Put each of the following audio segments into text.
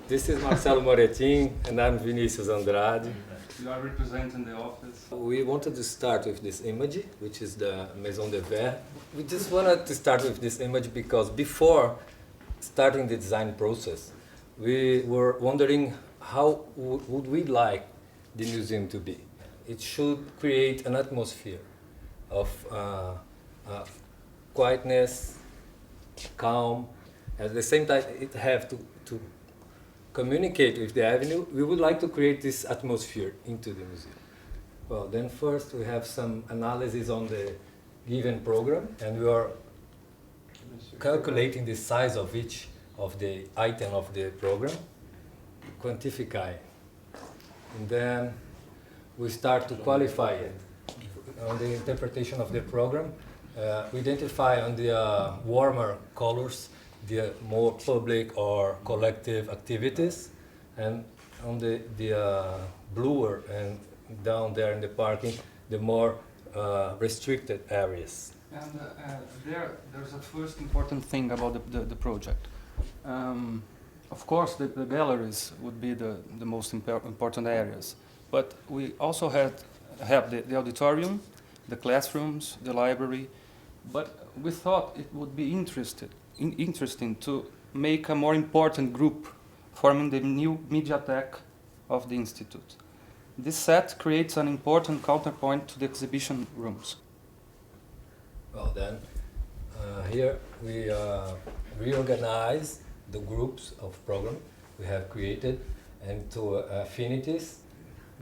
This is Marcelo Morettin, and I'm Vinicius Andrade. You are representing the office. We wanted to start with this image, which is the Maison de Verre. We just wanted to start with this image because before starting the design process, we were wondering how would we like the museum to be. It should create an atmosphere of quietness, calm. At the same time, it have to communicate with the avenue. We would like to create this atmosphere into the museum. Well, then first we have some analysis on the given program, and we are calculating the size of each of the item of the program, quantify, and then we start to qualify it on the interpretation of the program. We identify on the warmer colors the more public or collective activities, and on the bluer and down there in the parking, the more restricted areas. And there's a first important thing about the project. Of course, the galleries would be the most important areas, but we also have the auditorium, the classrooms, the library, but we thought it would be interesting to make a more important group forming the new mediatheque of the Institute. This set creates an important counterpoint to the exhibition rooms. Well then, here we reorganize the groups of program we have created into affinities.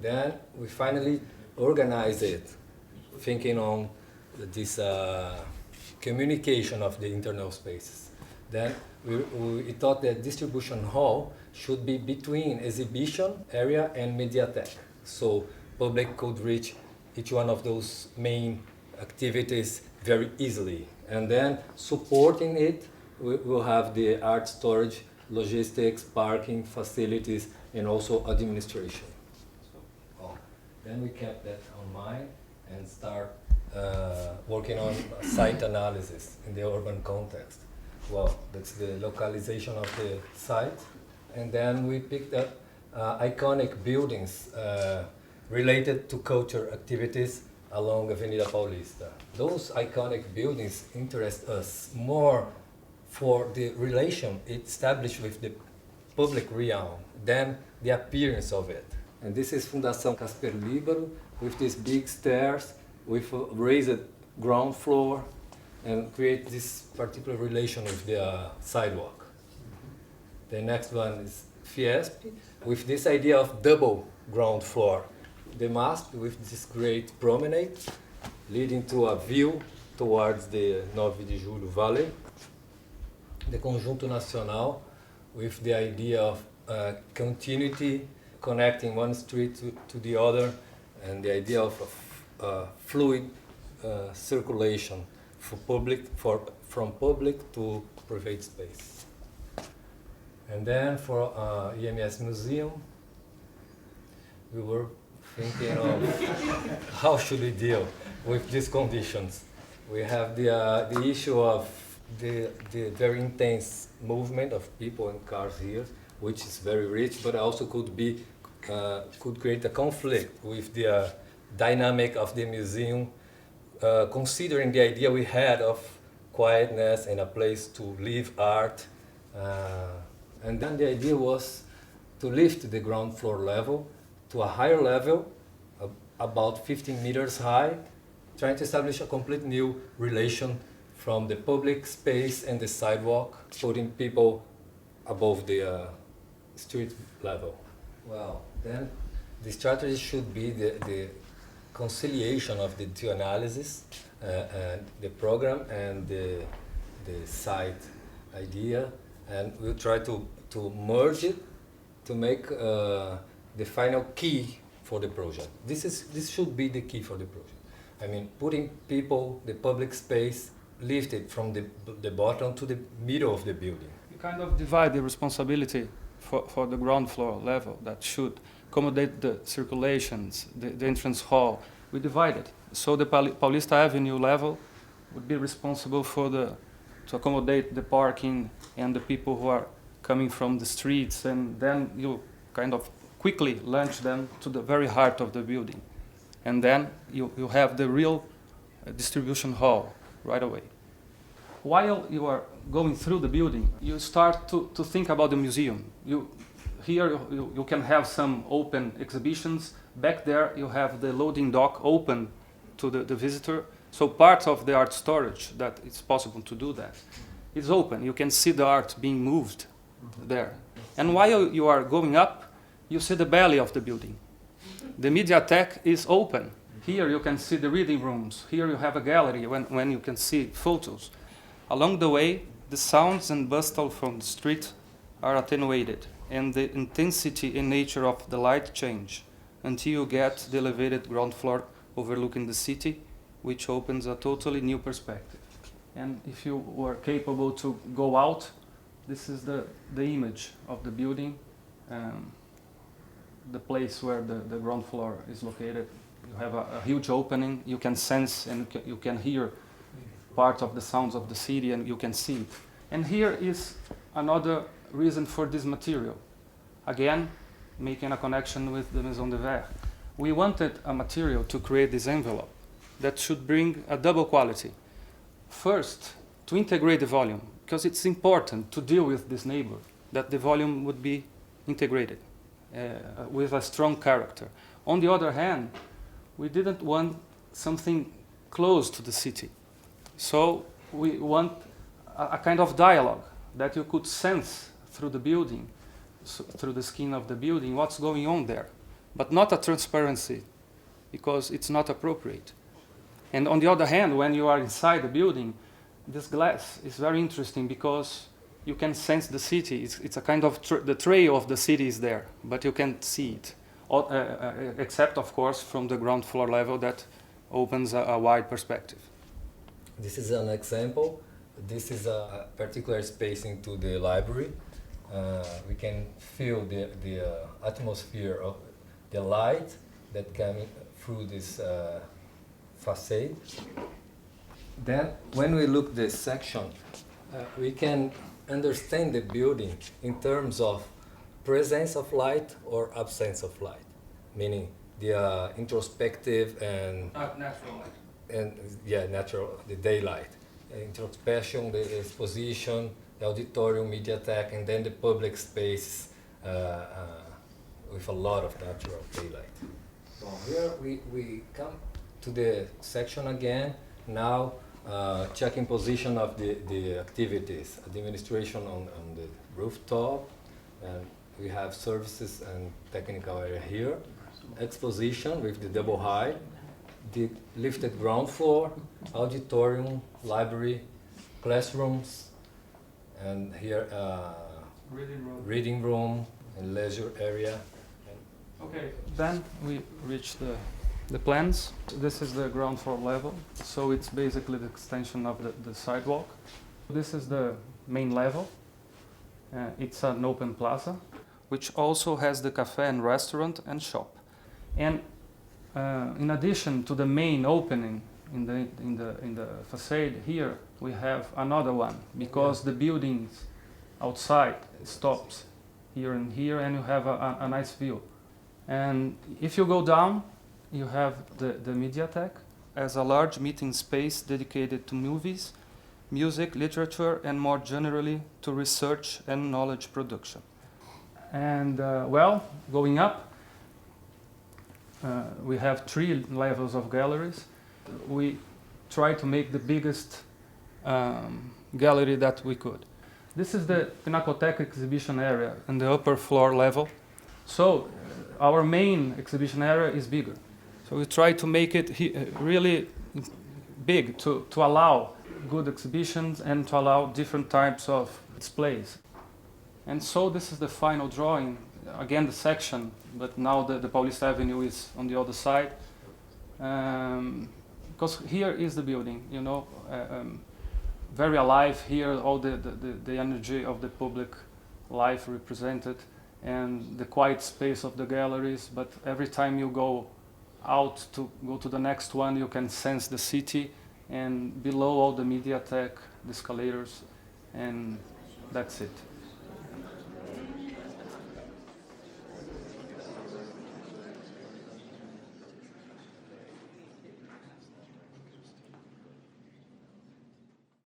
Then we finally organize it, thinking on this communication of the internal spaces. Then we thought that distribution hall should be between exhibition area and mediatheque, so public could reach each one of those main activities very easily. And then supporting it, we will have the art storage, logistics, parking, facilities, and also administration. Then we kept that on mind and start working on site analysis in the urban context. Well, that's the localization of the site. And then we picked up iconic buildings related to culture activities along Avenida Paulista. Those iconic buildings interest us more for the relation it established with the public realm than the appearance of it. And this is Fundação Casper Libero with these big stairs, with a raised ground floor, and create this particular relation with the sidewalk. The next one is Fiesp, with this idea of double ground floor. The MASP with this great promenade leading to a view towards the 9 de Julho Valley. The Conjunto Nacional with the idea of continuity, connecting one street to the other, and the idea of fluid circulation from public to private space. And then for IMS Museum, we were thinking of how should we deal with these conditions. We have the issue of the very intense movement of people and cars here, which is very rich, but also could create a conflict with the dynamic of the museum, considering the idea we had of quietness and a place to live art. And then the idea was to lift the ground floor level to a higher level, about 15 meters high, trying to establish a complete new relation from the public space and the sidewalk, putting people above the street level. Well, then the strategy should be the conciliation of the two analysis, and the program and the site idea, and we'll try to merge it to make the final key for the project. This should be the key for the project. I mean, putting people, the public space, lifted from the bottom to the middle of the building. You kind of divide the responsibility for the ground floor level that should accommodate the circulations, the entrance hall. We divide it. So the Paulista Avenue level would be responsible to accommodate the parking and the people who are coming from the streets, and then you kind of quickly launch them to the very heart of the building. And then you have the real distribution hall right away. While you are going through the building, you start to think about the museum. Here you can have some open exhibitions. Back there you have the loading dock open to the visitor. So part of the art storage that it's possible to do that is open. You can see the art being moved there. And while you are going up, you see the belly of the building. The Mediatek is open. Here you can see the reading rooms. Here you have a gallery when you can see photos. Along the way, the sounds and bustle from the street are attenuated, and the intensity and nature of the light change until you get the elevated ground floor overlooking the city, which opens a totally new perspective. And if you were capable to go out, this is the image of the building, the place where the ground floor is located. You have a huge opening, you can sense and you can hear part of the sounds of the city, and you can see it. And here is another reason for this material. Again, making a connection with the Maison de Verre. We wanted a material to create this envelope that should bring a double quality. First, to integrate the volume, because it's important to deal with this neighbor, that the volume would be integrated with a strong character. On the other hand, we didn't want something close to the city. So we want a kind of dialogue that you could sense through the building, through the skin of the building, what's going on there. But not a transparency, because it's not appropriate. And on the other hand, when you are inside the building, this glass is very interesting because you can sense the city. It's a kind of, the trail of the city is there, but you can't see it. Except, of course, from the ground floor level that opens a wide perspective. This is an example. This is a particular space into the library. We can feel the atmosphere of the light that comes through this facade. Then, when we look this section, we can understand the building in terms of presence of light or absence of light, meaning the introspective and Natural light. Natural, the daylight, introspection, the exposition, the auditorium, Mediatek, and then the public space with a lot of natural daylight. So here we come to the section again. Now checking position of the activities, administration on the rooftop, and we have services and technical area here. Exposition with the double height, the lifted ground floor, auditorium, library, classrooms, and here reading room and leisure area. Okay, then we reach the plans. This is the ground floor level, so it's basically the extension of the sidewalk. This is the main level. It's an open plaza, which also has the cafe and restaurant and shop. And in addition to the main opening in the facade here, we have another one because the buildings outside stops here and here, and you have a nice view. And if you go down, you have the Mediatek as a large meeting space dedicated to movies, music, literature, and more generally to research and knowledge production. And going up, we have 3 levels of galleries. We try to make the biggest gallery that we could. This is the Pinacoteca exhibition area in the upper floor level. So our main exhibition area is bigger. So we try to make it really big to allow good exhibitions and to allow different types of displays. And so this is the final drawing. Again, the section, but now the Paulista Avenue is on the other side. Because here is the building, very alive here, all the energy of the public life represented, and the quiet space of the galleries. But every time you go out to go to the next one, you can sense the city, and below all the Mediatek, the escalators, and that's it.